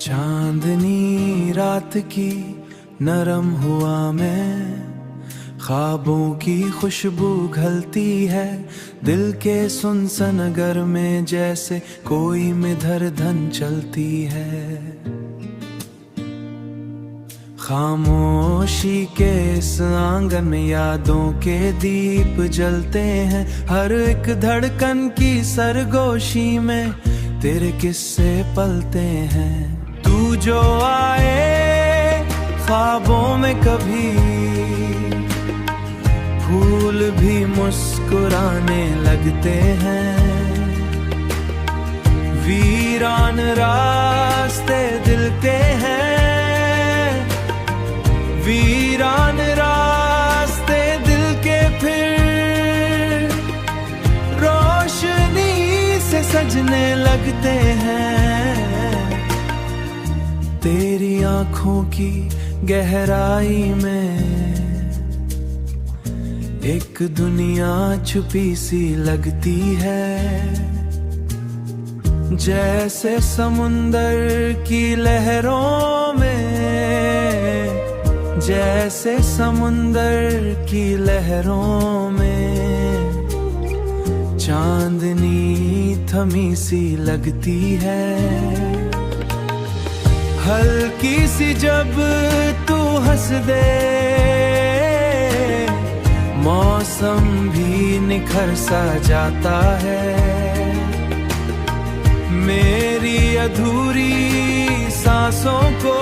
चांदनी रात की नरम हुआ में ख्वाबों की खुशबू घलती है दिल के सुनसन घर में, जैसे कोई मिधर धन चलती है। खामोशी के इस आंगन में यादों के दीप जलते हैं, हर एक धड़कन की सरगोशी में तेरे किस्से पलते हैं। तू जो आए ख्वाबों में कभी, फूल भी मुस्कुराने लगते हैं। वीरान रास्ते दिल के हैं, वीरान रास्ते दिल के फिर रोशनी से सजने लगते हैं। तेरी आंखों की गहराई में एक दुनिया छुपी सी लगती है, जैसे समुंदर की लहरों में, जैसे समुंदर की लहरों में चांदनी थमी सी लगती है। हल्की सी जब तू हंस दे, मौसम भी निखर सा जाता है। मेरी अधूरी सांसों को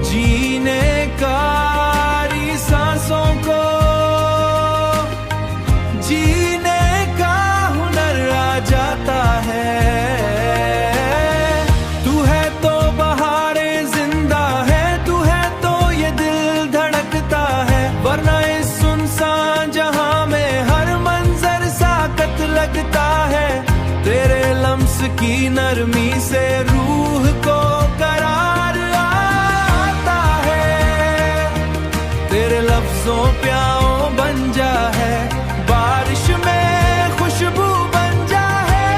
जीने का, सांसों को जीने का हुनर आ जाता है। तू है तो बहारे जिंदा है, तू है तो ये दिल धड़कता है, वरना इस सुनसान जहां में हर मंजर साकत लगता है। तेरे लम्स की नरमी से रूह को करार आता है, तेरे लफ्जों प्याओ बन जा है, बारिश में खुशबू बन जा है।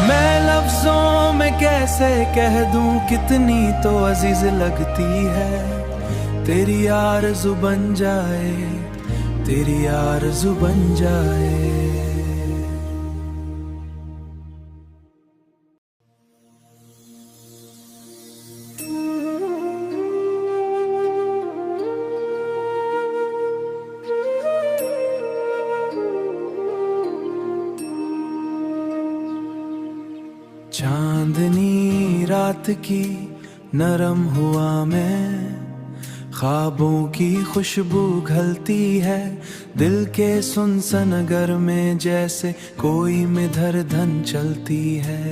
मैं लफ्जों में कैसे कह दूं कितनी तो अजीज लगती है। तेरी आरज़ू बन जाए, तेरी आरज़ू बन जाए। चांदनी रात की नरम हुआ में ख्वाबों की खुशबू घलती है दिल के सुनसन घर में, जैसे कोई मिधर धन चलती है।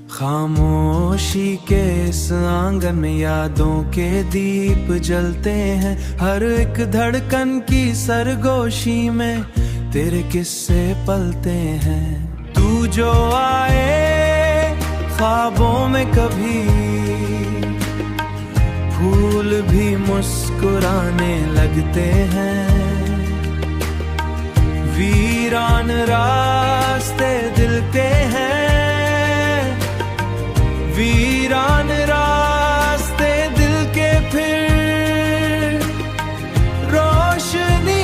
खामोशी के इस आंगन में यादों के दीप जलते हैं, हर एक धड़कन की सरगोशी में तेरे किस्से पलते हैं। तू जो आए ख्वाबों में कभी, फूल भी मुस्कुराने लगते हैं। वीरान रास्ते दिल के हैं, वीरान रास्ते दिल के फिर रोशनी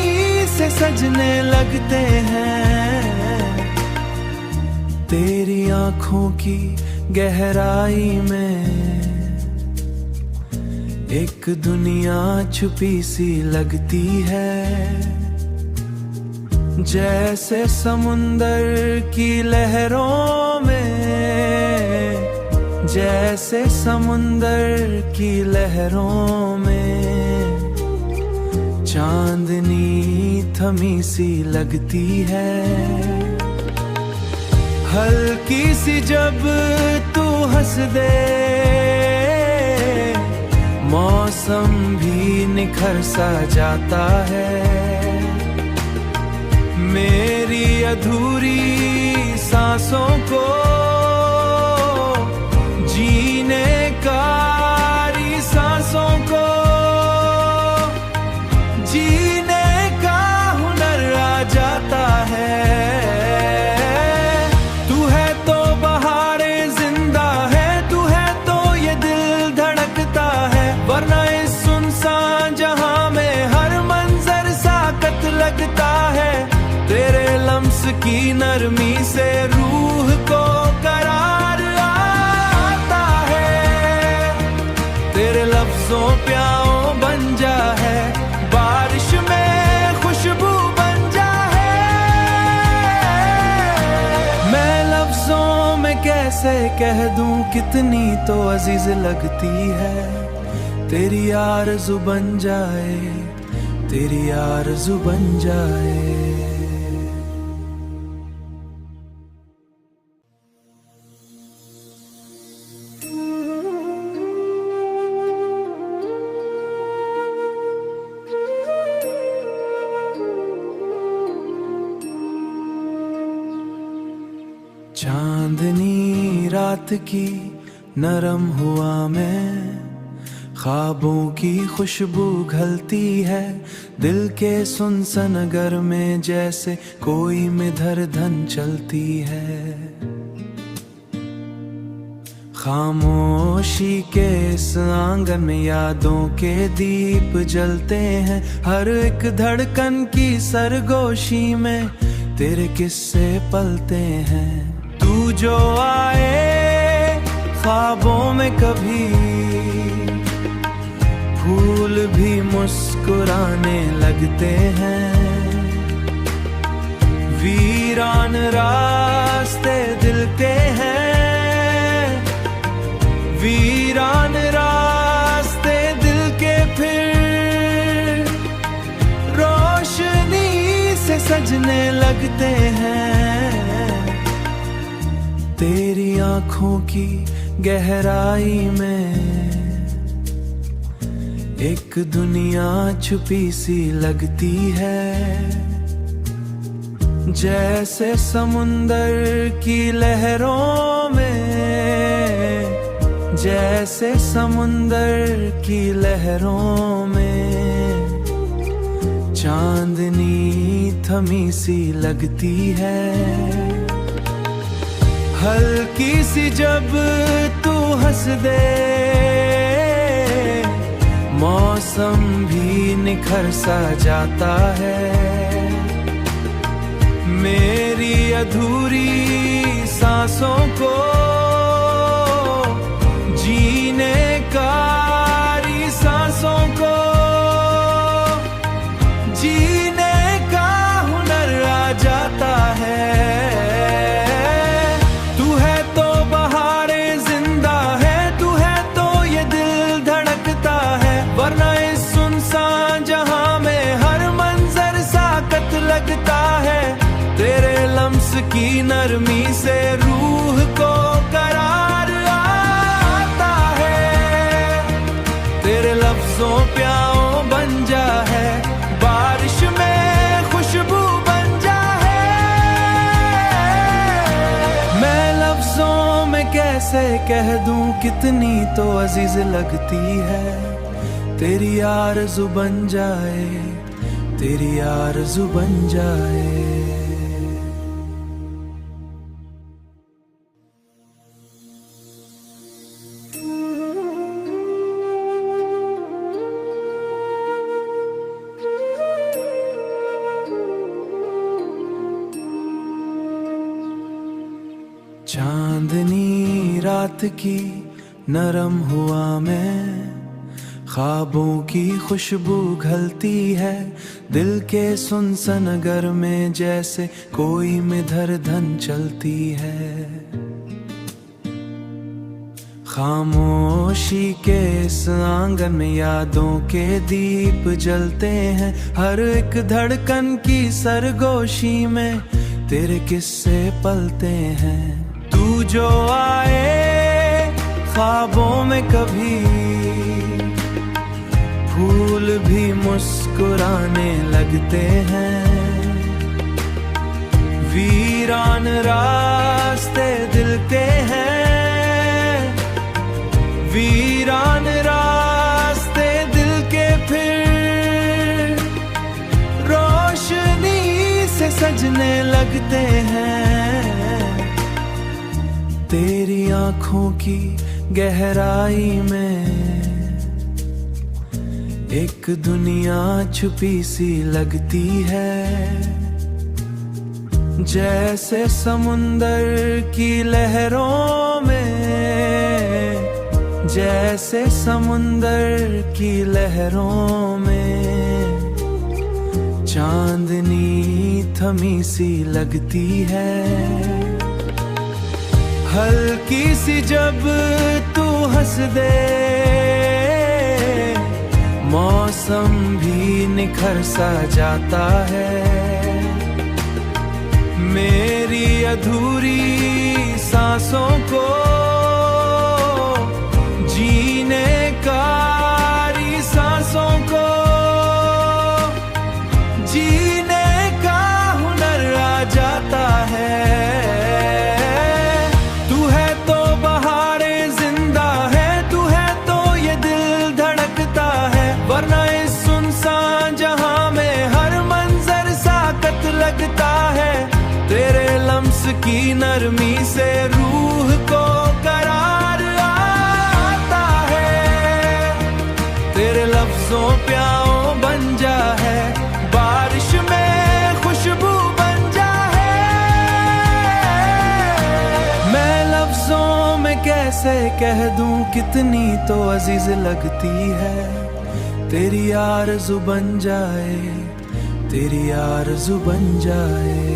से सजने लगते हैं। तेरी आंखों की गहराई में एक दुनिया छुपी सी लगती है, जैसे समुंदर की लहरों में, जैसे समुंदर की लहरों में चांदनी थमी सी लगती है। हल्की सी जब तू हंस दे, मौसम भी निखर सा जाता है। मेरी अधूरी सांसों को जीने का, सांसों को जीने का हुनर आ जाता है। नरमी से रूह को करार आता है। तेरे लफ्जों प्याओ बन जा है, बारिश में खुशबू बन जा है। मैं लफ्जों में कैसे कह दूं कितनी तो अजीज लगती है। तेरी आरज़ू बन जाए, तेरी आरज़ू बन जाए। चांदनी रात की नरम हुआ में ख्वाबों की खुशबू घलती है। दिल के सुनसन नगर में जैसे कोई मिधर धन चलती है। खामोशी के इस आंगन में यादों के दीप जलते हैं। हर एक धड़कन की सरगोशी में तेरे किस्से पलते हैं। तू जो आए ख्वाबों में कभी, फूल भी मुस्कुराने लगते हैं। वीरान रास्ते दिल के हैं, वीरान रास्ते दिल के फिर रोशनी से सजने लगते हैं। तेरी आंखों की गहराई में एक दुनिया छुपी सी लगती है। जैसे समुंदर की लहरों में, जैसे समुंदर की लहरों में चांदनी थमी सी लगती है। हल्की सी जब तू हंस दे, मौसम भी निखर सा जाता है। मेरी अधूरी सांसों को जीने का, सांसों को जीने का हुनर आ जाता है। तू है तो बहारे जिंदा है, तू है तो ये दिल धड़कता है। वरना इस सुनसान जहां में हर मंजर साकत लगता है। तेरे लम्स की नरमी से रूह को करार आता है। तेरे लफ्जों प्याओ बन जा है, बारिश में खुशबू बन जा है। मैं लफ्जों में कैसे कह दूं कितनी तो अजीज लगती है। तेरी आरज़ू बन जाए, तेरी आरज़ू बन जाए। चांदनी रात की नरम हुआ में ख्वाबों की खुशबू घलती है। दिल के सुनसन नगर में जैसे कोई मिधर धन चलती है। खामोशी के इस आंगन में यादों के दीप जलते हैं। हर एक धड़कन की सरगोशी में तेरे किस्से पलते हैं। तू जो आए ख्वाबों में कभी, फूल भी मुस्कुराने लगते हैं। वीरान रास्ते दिल के हैं, वीरान रास्ते दिल के फिर रोशनी से सजने लगते हैं। तेरी आंखों की गहराई में एक दुनिया छुपी सी लगती है। जैसे समुंदर की लहरों में, जैसे समुंदर की लहरों में चांदनी थमी सी लगती है। हल्की सी जब तू हंस दे, मौसम भी निखर सा जाता है। मेरी अधूरी सांसों को जीने का, सांसों को जीने का हुनर आ जाता है। तू है तो बहारे जिंदा है, तू है तो ये दिल धड़कता है। वरना इस सुनसान जहां में हर मंजर साकत लगता है। तेरे लम्स की नरमी से रूह को करार आता है। तेरे लफ्जों प्याओ बन जा है, बारिश में खुशबू बन जा है। मैं लफ्जों में कैसे कह दूं कितनी तो अजीज लगती है। तेरी आरज़ू बन जाए, तेरी आरज़ू बन जाए।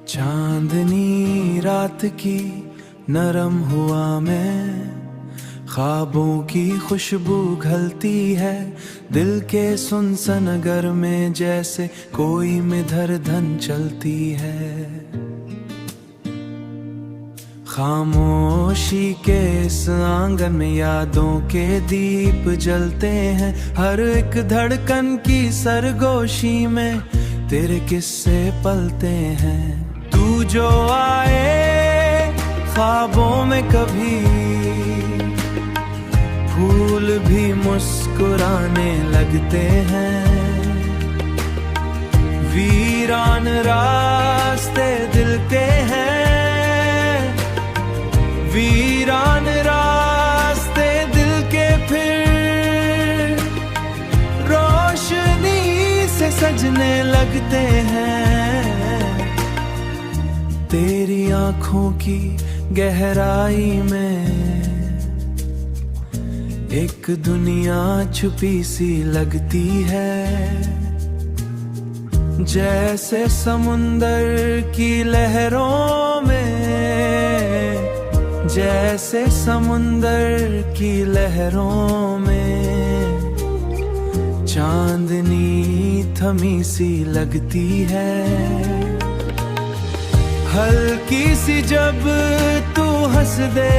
चांदनी रात की नरम हुआ में ख्वाबों की खुशबू घलती है। दिल के सुनसन नगर में जैसे कोई मिधर धन चलती है। खामोशी के इस आंगन में यादों के दीप जलते हैं। हर एक धड़कन की सरगोशी में तेरे किस्से पलते हैं। तू जो आए ख्वाबों में कभी, फूल भी मुस्कुराने लगते हैं। वीरान रास्ते दिल के हैं, वीरान रास्ते दिल के फिर रोशनी से सजने लगते हैं। तेरी आँखों की गहराई में एक दुनिया छुपी सी लगती है। जैसे समुंदर की लहरों में, जैसे समुंदर की लहरों में चांदनी थमी सी लगती है। हल्की सी जब तू हंस दे,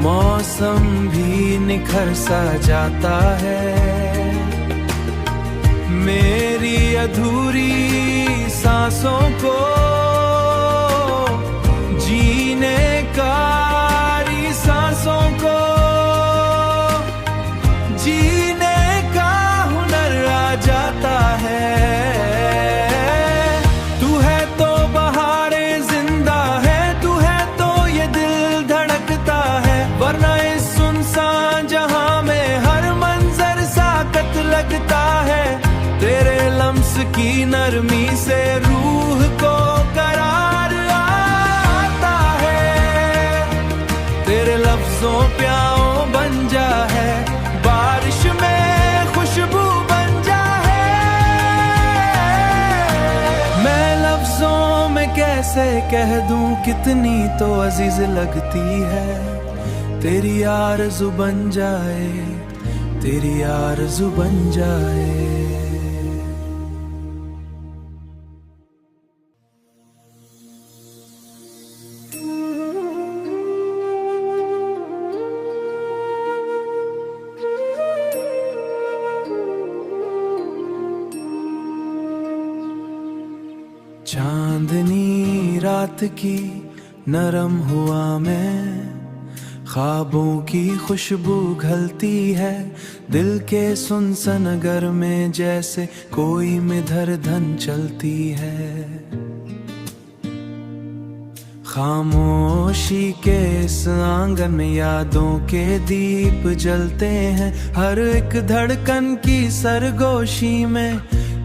मौसम भी निखर सा जाता है। मेरी अधूरी सांसों को जीने का, सांसों को जीने का हुनर आ जाता है। तू है तो बहारे जिंदा है, तू है तो ये दिल धड़कता है। वरना इस सुनसान जहां में हर मंजर साकत लगता है। तेरे लम्स की नरमी से रूह को करार आता है। तेरे लफ्जों प्याओ बन जा है, बारिश में खुशबू बन जा है। मैं लफ्जों में कैसे कह दूं कितनी तो अजीज लगती है। तेरी आरज़ू बन जाए, तेरी आरज़ू बन जाए। चांदनी रात की नरम हुआ में ख्वाबों की खुशबू घलती है दिल के सुनसान नगर में, जैसे कोई मिधर धन चलती है। खामोशी के इस आंगन में यादों के दीप जलते हैं, हर एक धड़कन की सरगोशी में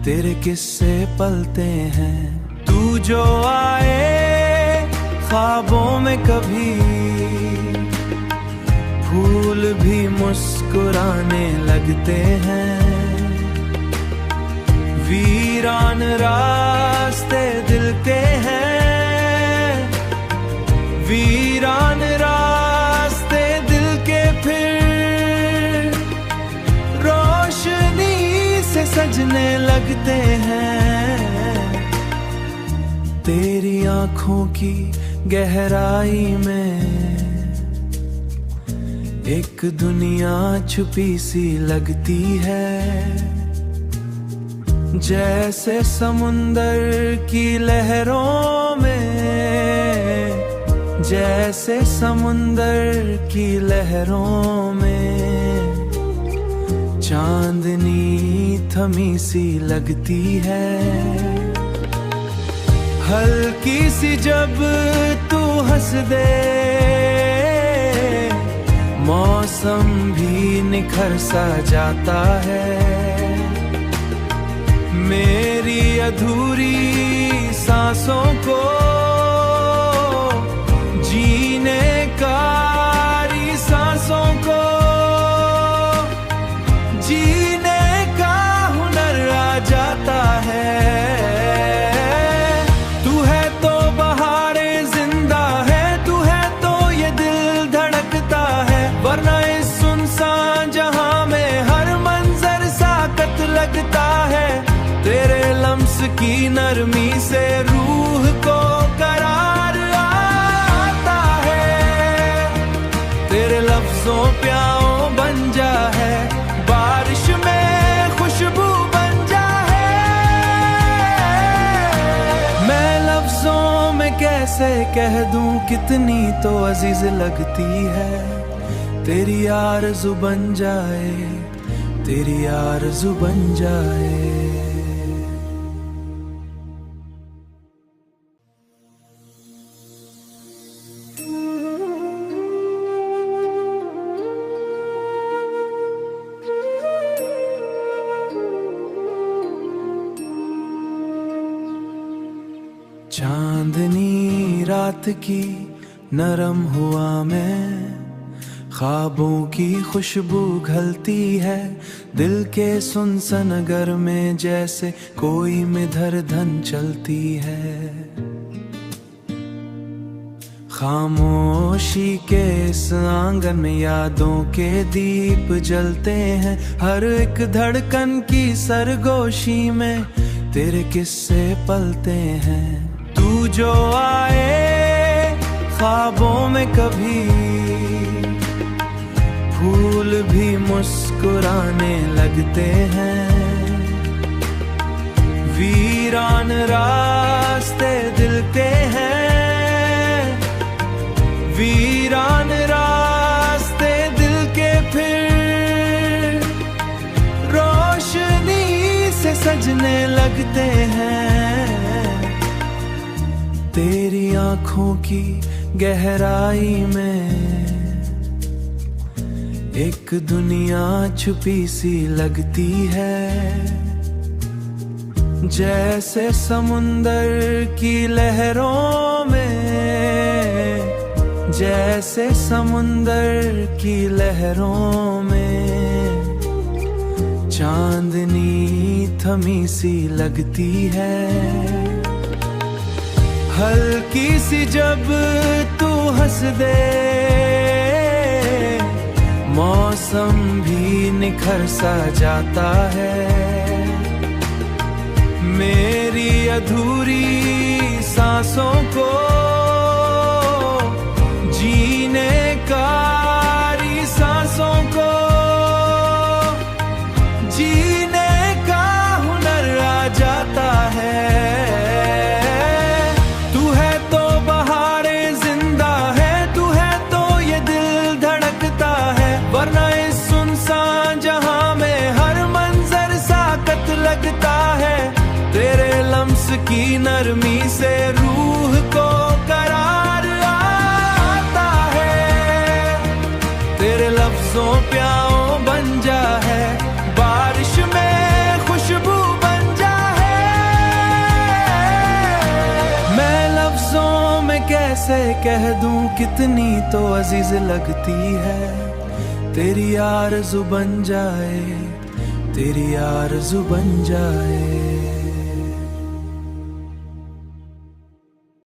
तेरे किस्से पलते हैं। तू जो आए ख्वाबों में कभी, फूल भी मुस्कुराने लगते हैं। वीरान रास्ते दिल के हैं, वीरान रास्ते दिल के फिर रोशनी से सजने लगते हैं। तेरी आंखों की गहराई में एक दुनिया छुपी सी लगती है, जैसे समुंदर की लहरों में, जैसे समुंदर की लहरों में चांदनी थमी सी लगती है। हल्की सी जब तू हंस दे, मौसम भी निखर सा जाता है। मेरी अधूरी सांसों को जीने का, सांसों को जीने का हुनर आ जाता है। तू है तो बहारे जिंदा है, तू है तो ये दिल धड़कता है, वरना इस सुनसान जहां में हर मंजर साकत लगता है। तेरे लम्स की नरमी से रूह को करार आता है, तेरे लफ्जों प्याओ बन जा है, बारिश में खुशबू बन जा है। मैं लफ्जों में कैसे कह दूं कितनी तो अजीज लगती है। तेरी आरज़ू बन जाए, तेरी आरज़ू बन जाए। चांदनी रात की नरम हुआ में ख्वाबों की खुशबू घलती है दिल के सुनसान नगर में, जैसे कोई मिधर धन चलती है। खामोशी के इस आंगन में यादों के दीप जलते हैं, हर एक धड़कन की सरगोशी में तेरे किस्से पलते हैं। तू जो आए ख्वाबों में कभी, फूल भी मुस्कुराने लगते हैं। वीरान रास्ते दिल के हैं, वीरान रास्ते दिल के फिर रोशनी से सजने लगते हैं। तेरी आंखों की गहराई में एक दुनिया छुपी सी लगती है, जैसे समुंदर की लहरों में, जैसे समुंदर की लहरों में चांदनी थमी सी लगती है। हल्की सी जब तू हंस दे, मौसम भी निखर सा जाता है। मेरी अधूरी सांसों को जीने का, सांसों को जीने का हुनर आ जाता है। तू है तो बहारे जिंदा है, तू है तो ये दिल उसकी नरमी से रूह को करार आता है। तेरे लफ्जों प्याओ बन जा है, बारिश में खुशबू बन जा है। मैं लफ्जों में कैसे कह दूं कितनी तो अजीज लगती है। तेरी आरज़ू बन जाए, तेरी आरज़ू बन जाए।